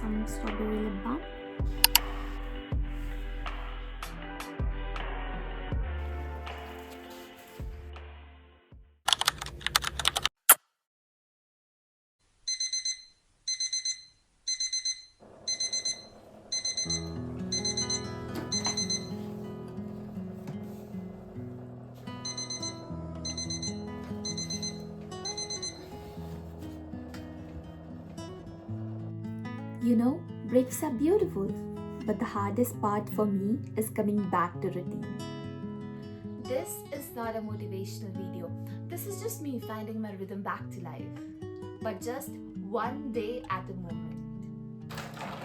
some strawberry lip balm. You know, breaks are beautiful, but the hardest part for me is coming back to routine. This is not a motivational video. This is just me finding my rhythm back to life, but just one day at a moment.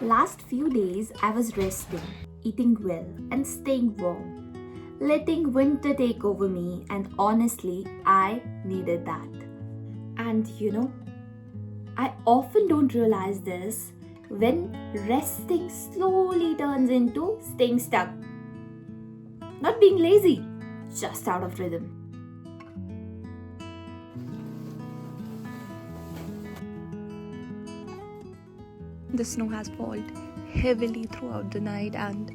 Last few days, I was resting, eating well, and staying warm, letting winter take over me, and honestly, I needed that. And you know, I often don't realize this when resting slowly turns into staying stuck. Not being lazy, just out of rhythm. The snow has fallen heavily throughout the night and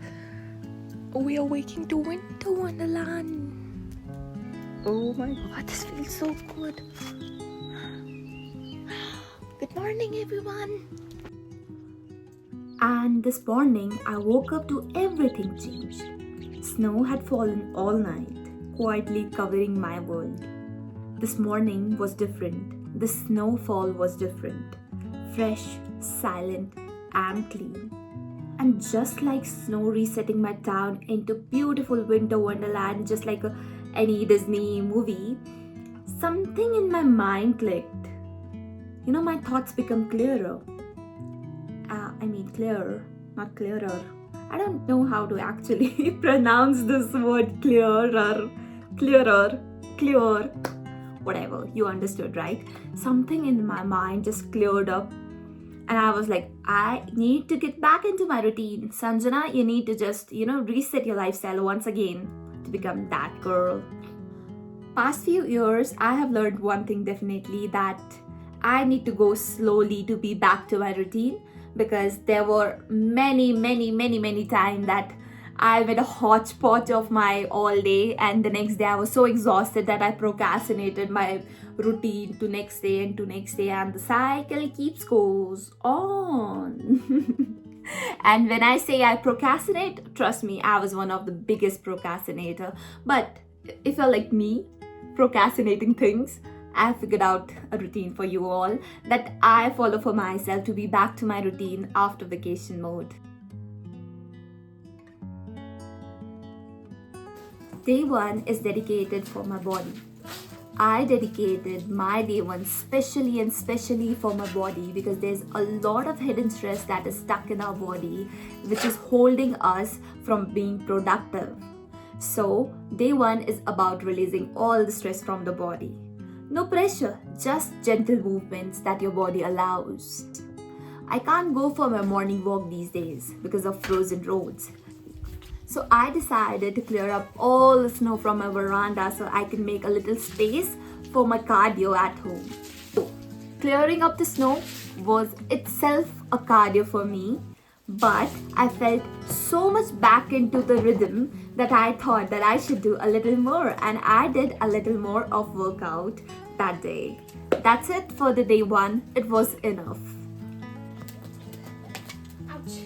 we are waking to winter wonderland. Oh my god, this feels so good. Good morning, everyone. And this morning, I woke up to everything changed. Snow had fallen all night, quietly covering my world. This morning was different. The snowfall was different. Fresh, silent, and clean. And just like snow resetting my town into beautiful winter wonderland, just like any Disney movie, something in my mind clicked. You know, my thoughts become clearer. Clearer, not clearer. I don't know how to actually pronounce this word clear, whatever, you understood, right? Something in my mind just cleared up and I was like, I need to get back into my routine. Sanjana, you need to just, reset your lifestyle once again to become that girl. Past few years, I have learned one thing definitely, that I need to go slowly to be back to my routine, because there were many times that I made a hodgepodge of my all day, and the next day I was so exhausted that I procrastinated my routine to next day, and the cycle goes on. And when I say I procrastinate, trust me, I was one of the biggest procrastinator. But if you're like me, procrastinating things, I have figured out a routine for you all that I follow for myself to be back to my routine after vacation mode. Day 1 is dedicated for my body. I dedicated my day 1 specially for my body, because there's a lot of hidden stress that is stuck in our body, which is holding us from being productive. So day 1 is about releasing all the stress from the body. No pressure, just gentle movements that your body allows. I can't go for my morning walk these days because of frozen roads. So I decided to clear up all the snow from my veranda so I can make a little space for my cardio at home. So, clearing up the snow was itself a cardio for me, but I felt so much back into the rhythm that I thought that I should do a little more, and I did a little more of workout that day. That's it for the day 1. It was enough. Ouch.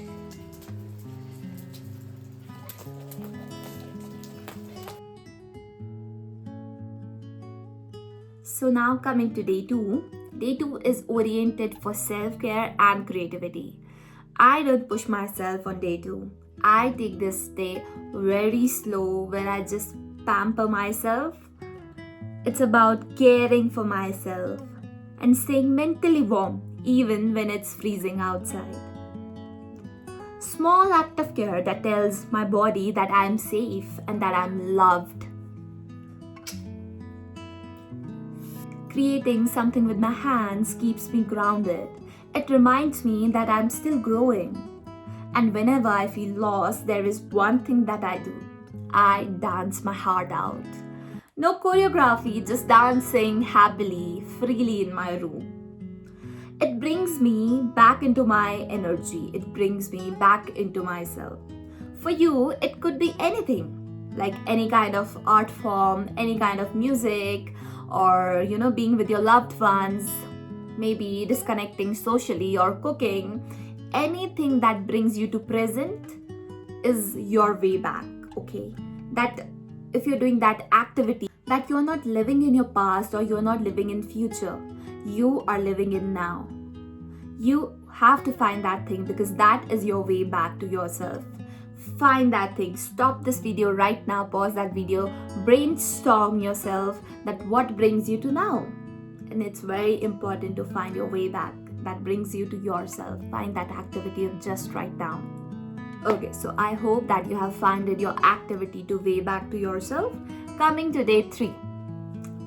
So now coming to day 2. Day 2 is oriented for self-care and creativity. I don't push myself on day 2. I take this day very slow, where I just pamper myself. It's about caring for myself and staying mentally warm even when it's freezing outside. Small act of care that tells my body that I'm safe and that I'm loved. Creating something with my hands keeps me grounded. It reminds me that I'm still growing. And whenever I feel lost, there is one thing that I do. I dance my heart out. No choreography, just dancing happily, freely in my room. It brings me back into my energy. It brings me back into myself. For you, it could be anything, like any kind of art form, any kind of music, or being with your loved ones, maybe disconnecting socially or cooking. Anything that brings you to present is your way back, okay? That if you're doing that activity, that you're not living in your past or you're not living in future, you are living in now. You have to find that thing because that is your way back to yourself. Find that thing. Stop this video right now, pause that video, brainstorm yourself that what brings you to now. And it's very important to find your way back that brings you to yourself. Find that activity of just right now. Okay, so I hope that you have found your activity to way back to yourself. Coming to day 3.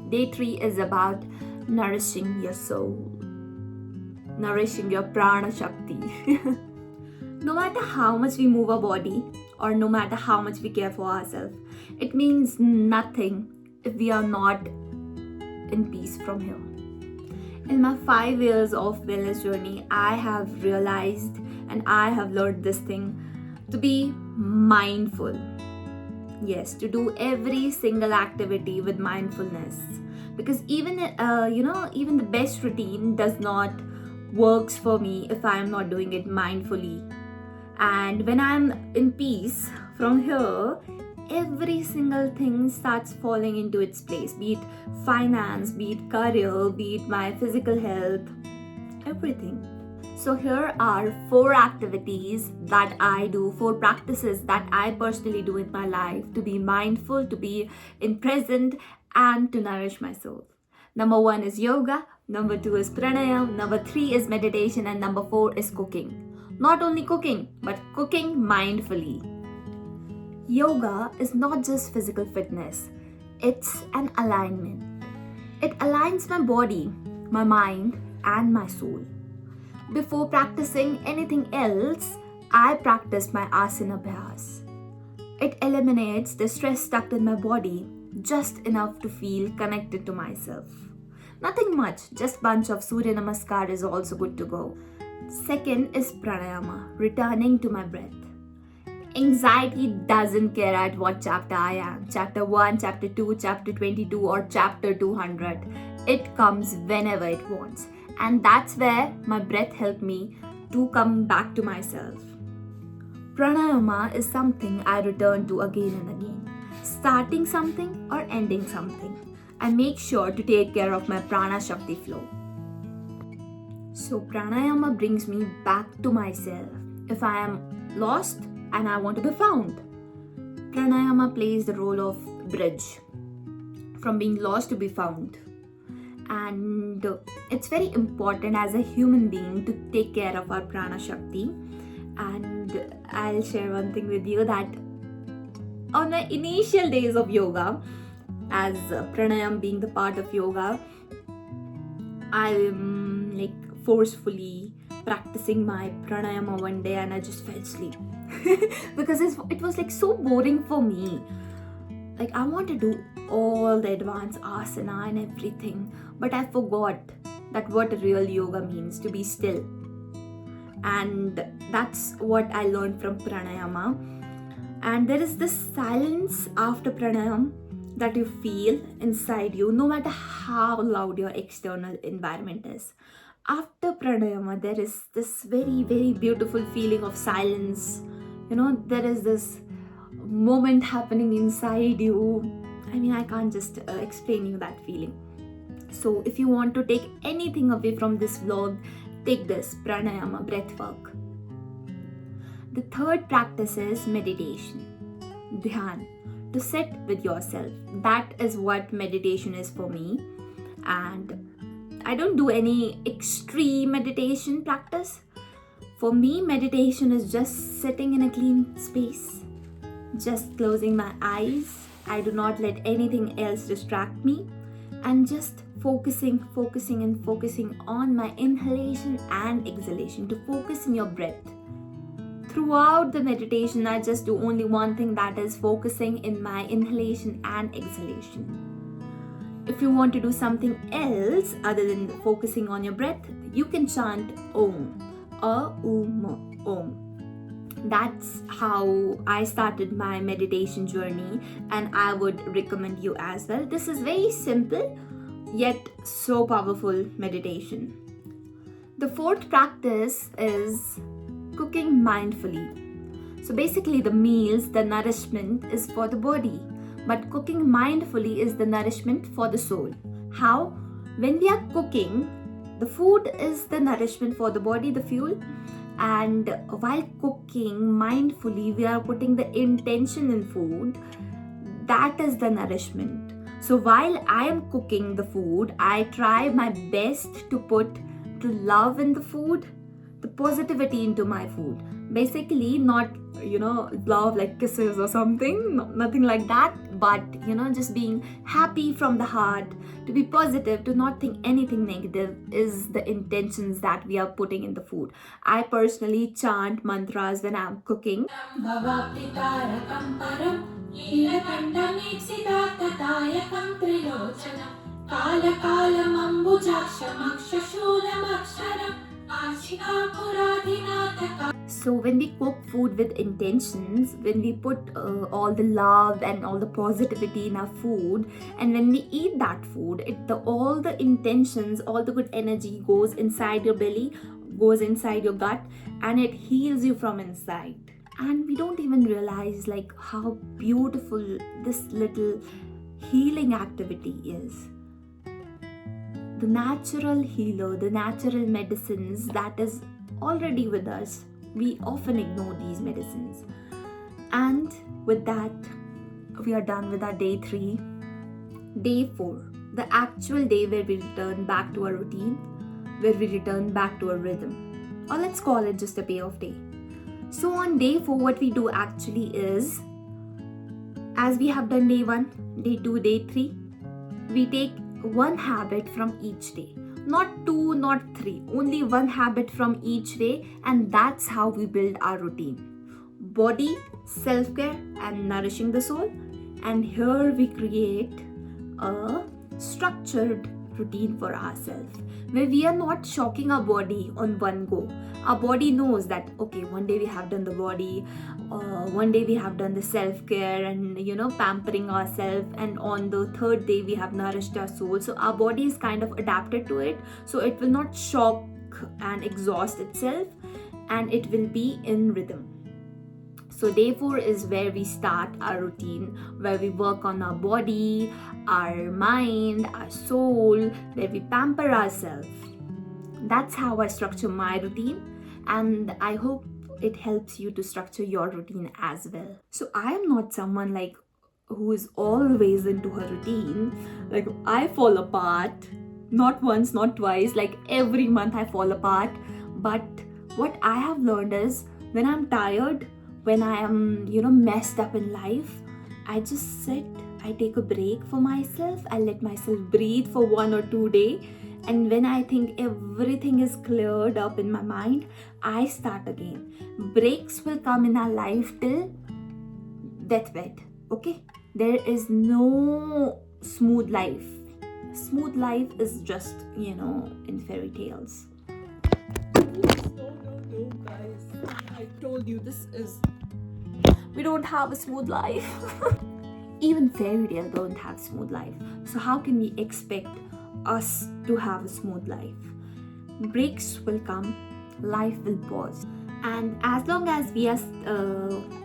Day 3 is about nourishing your soul, nourishing your prana shakti. No matter how much we move our body or no matter how much we care for ourselves, it means nothing if we are not in peace from here. In my 5 years of wellness journey, I have realized and I have learned this thing to be mindful. Yes, to do every single activity with mindfulness. Because even the best routine does not works for me if I am not doing it mindfully. And when I'm in peace from here, every single thing starts falling into its place, be it finance, be it career, be it my physical health, everything. So here are 4 activities that I do, 4 practices that I personally do in my life to be mindful, to be in present, and to nourish my soul. Number 1 is yoga, number 2 is pranayama, number 3 is meditation, and number 4 is cooking. Not only cooking, but cooking mindfully. Yoga is not just physical fitness, it's an alignment. It aligns my body, my mind, and my soul. Before practicing anything else, I practice my asana abhyas. It eliminates the stress stuck in my body just enough to feel connected to myself. Nothing much, just bunch of Surya Namaskar is also good to go. Second is pranayama, returning to my breath. Anxiety doesn't care at what chapter I am, chapter 1, chapter 2, chapter 22 or chapter 200. It comes whenever it wants. And that's where my breath helped me to come back to myself. Pranayama is something I return to again and again. Starting something or ending something. I make sure to take care of my prana shakti flow. So pranayama brings me back to myself. If I am lost and I want to be found, pranayama plays the role of bridge from being lost to be found. And it's very important as a human being to take care of our prana shakti. And I'll share one thing with you that on my initial days of yoga, as pranayama being the part of yoga, I'm forcefully practicing my pranayama one day and I just fell asleep because it was so boring for me. I want to do all the advanced asana and everything, but I forgot that what real yoga means, to be still. And that's what I learned from pranayama. And there is this silence after pranayama that you feel inside you, no matter how loud your external environment is. After pranayama, there is this very, very beautiful feeling of silence. There is this moment happening inside you. I can't just explain you that feeling. So if you want to take anything away from this vlog, take this pranayama breath work. The third practice is meditation, dhyan, to sit with yourself. That is what meditation is for me. And I don't do any extreme meditation practice. For me, meditation is just sitting in a clean space, just closing my eyes. I do not let anything else distract me, and just focusing on my inhalation and exhalation, to focus in your breath. Throughout the meditation, I just do only one thing, that is focusing in my inhalation and exhalation. If you want to do something else other than focusing on your breath, you can chant Om, Om. That's how I started my meditation journey, and I would recommend you as well. This is very simple yet so powerful meditation. The fourth practice is cooking mindfully. So basically, the meals, the nourishment is for the body, but cooking mindfully is the nourishment for the soul. How? When we are cooking, the food is the nourishment for the body, the fuel, and while cooking mindfully, we are putting the intention in food. That is the nourishment. So while I am cooking the food, I try my best to put the love in the food, the positivity into my food. Basically, not love like kisses or something, nothing like that, but just being happy from the heart, to be positive, to not think anything negative is the intentions that we are putting in the food. I personally chant mantras when I'm cooking. So when we cook food with intentions, when we put all the love and all the positivity in our food, and when we eat that food, all the intentions, all the good energy goes inside your belly, goes inside your gut, and it heals you from inside. And we don't even realize how beautiful this little healing activity is. The natural healer, the natural medicines that is already with us. We often ignore these medicines. And with that, we are done with our day 3. Day 4, the actual day where we return back to our routine, where we return back to our rhythm. Or let's call it just a payoff day. So on day 4, what we do actually is, as we have done day 1, day 2, day 3, we take one habit from each day. Not 2, not 3, only one habit from each day, and that's how we build our routine. Body, self-care, and nourishing the soul. And here we create a structured routine for ourselves, where we are not shocking our body on one go. Our body knows that, okay, one day we have done the body, one day we have done the self-care and pampering ourselves, and on the third day we have nourished our soul. So our body is kind of adapted to it, so it will not shock and exhaust itself, and it will be in rhythm. So day 4 is where we start our routine, where we work on our body, our mind, our soul, where we pamper ourselves. That's how I structure my routine, and I hope it helps you to structure your routine as well. So I am not someone who is always into her routine. I fall apart, not once, not twice, every month I fall apart. But what I have learned is, when I'm tired, when I am messed up in life, I just sit, I take a break for myself, I let myself breathe for 1 or 2 days, and when I think everything is cleared up in my mind, I start again. Breaks will come in our life till deathbed, okay? There is no smooth life. Smooth life is just in fairy tales. No, guys, I told you we don't have a smooth life. Even fairy tale don't have smooth life. So how can we expect us to have a smooth life? Breaks will come, life will pause, and as long as we are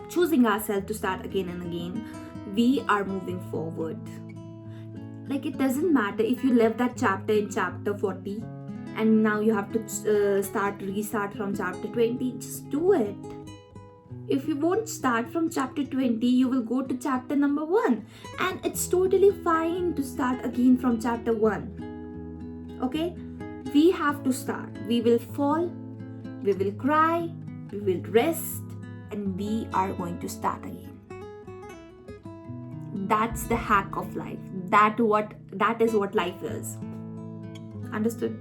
choosing ourselves to start again and again, we are moving forward. It doesn't matter if you left that chapter in chapter 40 and now you have to restart from chapter 20. Just do it. If you won't start from chapter 20, you will go to chapter number 1, and it's totally fine to start again from chapter 1. Okay? We have to start. We will fall, we will cry, we will rest, and we are going to start again. That's the hack of life. That is what life is. Understood?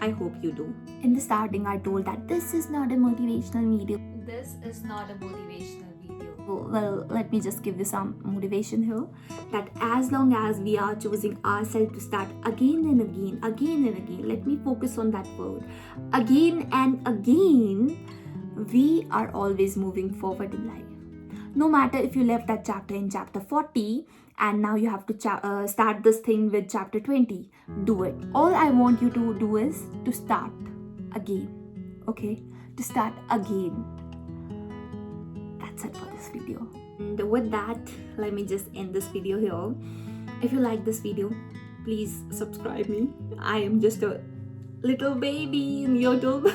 I hope you do. In the starting, I told that this is not a motivational video. This is not a motivational video. Well, let me just give you some motivation here, that as long as we are choosing ourselves to start again and again, let me focus on that word, again and again, we are always moving forward in life. No matter if you left that chapter in chapter 40 and now you have to start this thing with chapter 20, do it. All I want you to do is to start again, okay? To start again. That's it for this video. And with that, let me just end this video here. If you like this video, please subscribe me. I am just a little baby in YouTube.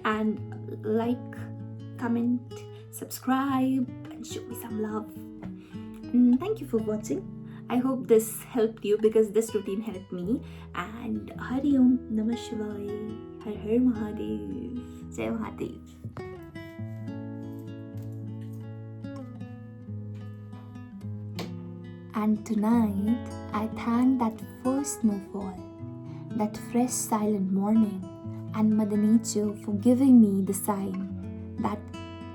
And like, comment, subscribe, and show me some love. And thank you for watching. I hope this helped you, because this routine helped me. And Hari Om Namah Shivaya, Har Har Mahadev, Jai Mahadev. And tonight, I thank that first snowfall, that fresh silent morning, and Mother Nature for giving me the sign that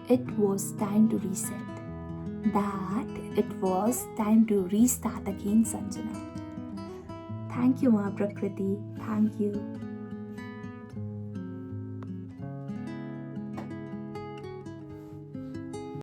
it was time to reset, that it was time to restart again, Sanjana. Thank you, Ma Prakriti. Thank you.